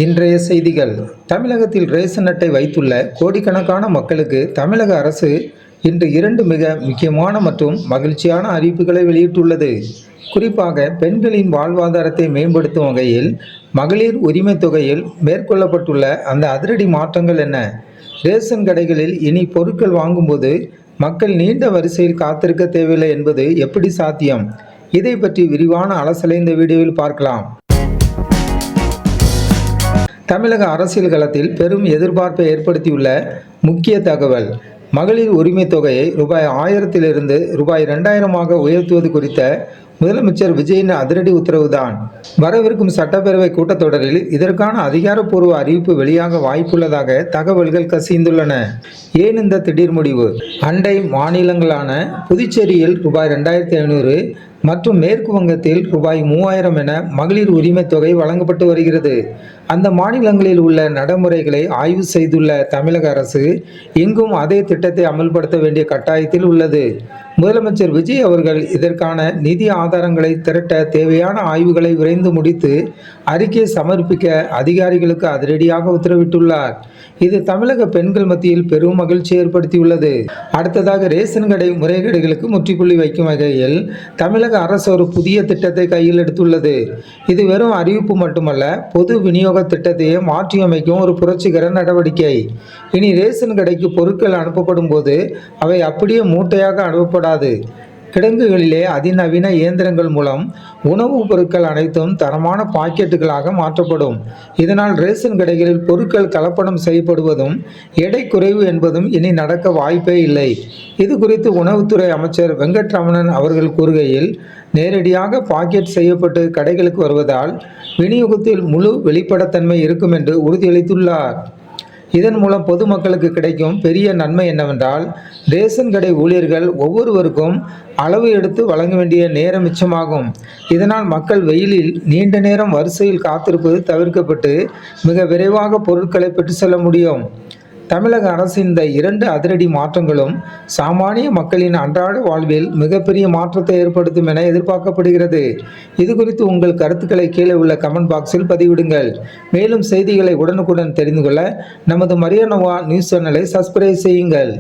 இன்றைய செய்திகள். தமிழகத்தில் ரேஷன் அட்டை வைத்துள்ள கோடிக்கணக்கான மக்களுக்கு தமிழக அரசு இன்று 2 மிக முக்கியமான மற்றும் மகிழ்ச்சியான அறிவிப்புகளை வெளியிட்டுள்ளது. குறிப்பாக பெண்களின் வாழ்வாதாரத்தை மேம்படுத்தும் வகையில் மகளிர் உரிமை தொகையில் மேற்கொள்ளப்பட்டுள்ள அந்த அதிரடி மாற்றங்கள் என்ன? ரேஷன் கடைகளில் இனி பொருட்கள் வாங்கும்போது மக்கள் நீண்ட வரிசையில் காத்திருக்க தேவையில்லை என்பது எப்படி சாத்தியம்? இதை பற்றி விரிவான அலசலை இந்த வீடியோவில் பார்க்கலாம். தமிழக அரசியல் களத்தில் பெரும் எதிர்பார்ப்பை ஏற்படுத்தியுள்ள முக்கிய தகவல், மகளிர் உரிமை தொகையை ரூபாய் 1000 ரூபாய் 2000 உயர்த்துவது குறித்த முதலமைச்சர் விஜயின் அதிரடி உத்தரவுதான். வரவிருக்கும் சட்டப்பேரவை கூட்டத்தொடரில் இதற்கான அதிகாரப்பூர்வ அறிவிப்பு வெளியாக வாய்ப்புள்ளதாக தகவல்கள் கசிந்துள்ளன. ஏன் இந்த திடீர் முடிவு? அண்டை மாநிலங்களான புதுச்சேரியில் ரூபாய் 2500 மற்றும் மேற்கு வங்கத்தில் ரூபாய் 3000 என மகளிர் உரிமை தொகை வழங்கப்பட்டு வருகிறது. அந்த மாநிலங்களில் உள்ள நடைமுறைகளை ஆய்வு செய்துள்ள தமிழக அரசு எங்கும் அதே திட்டத்தை அமல்படுத்த வேண்டிய கட்டாயத்தில் உள்ளது. முதலமைச்சர் விஜய் அவர்கள் இதற்கான நிதி ஆதாரங்களை திரட்ட தேவையான ஆய்வுகளை விரைந்து முடித்து அறிக்கை சமர்ப்பிக்க அதிகாரிகளுக்கு அதிரடியாக உத்தரவிட்டுள்ளார். இது தமிழக பெண்கள் மத்தியில் பெரும் மகிழ்ச்சி ஏற்படுத்தியுள்ளது. அடுத்ததாக ரேஷன் கடை முறைகேடுகளுக்கு முற்றுப்புள்ளி வைக்கும் வகையில் தமிழக அரசு ஒரு புதிய திட்டத்தை கையில் எடுத்துள்ளது. இது வெறும் அறிவிப்பு மட்டுமல்ல, பொது விநியோக திட்டத்தையே மாற்றியமைக்கும் ஒரு புரட்சிகர நடவடிக்கை. இனி ரேஷன் கடைக்கு பொருட்கள் அனுப்பப்படும் போது அவை அப்படியே மூட்டையாக அனுப்பப்படாது. கிடங்குகளிலே அதிநவீன இயந்திரங்கள் மூலம் உணவுப் பொருட்கள் அனைத்தும் தரமான பாக்கெட்டுகளாக மாற்றப்படும். இதனால் ரேஷன் கடைகளில் பொருட்கள் கலப்படம் செய்யப்படுவதும் எடை குறைவு என்பதும் இனி நடக்க வாய்ப்பே இல்லை. இது குறித்து உணவுத்துறை அமைச்சர் வெங்கட்ரமணன் அவர்கள் கூறுகையில், நேரடியாக பாக்கெட் செய்யப்பட்டு கடைகளுக்கு வருவதால் விநியோகத்தில் முழு வெளிப்படைத்தன்மை இருக்கும் என்று உறுதியளித்துள்ளார். இதன் மூலம் பொதுமக்களுக்கு கிடைக்கும் பெரிய நன்மை என்னவென்றால், ரேஷன் கடை ஊழியர்கள் ஒவ்வொருவருக்கும் அளவு எடுத்து வழங்க வேண்டிய நேரம் மிச்சமாகும். இதனால் மக்கள் வெயிலில் நீண்ட நேரம் வரிசையில் காத்திருப்பது தவிர்க்கப்பட்டு மிக விரைவாக பொருட்களை பெற்று செல்ல முடியும். தமிழக அரசின் இந்த 2 அதிரடி மாற்றங்களும் சாமானிய மக்களின் அன்றாட வாழ்வில் மிகப்பெரிய மாற்றத்தை ஏற்படுத்தும் என எதிர்பார்க்கப்படுகிறது. இது குறித்து உங்கள் கருத்துக்களை கீழே உள்ள கமெண்ட் பாக்ஸில் பதிவிடுங்கள். மேலும் செய்திகளை உடனுக்குடன் தெரிந்து கொள்ள நமது மரியானோவா நியூஸ் சேனலை சப்ஸ்கிரைப் செய்யுங்கள்.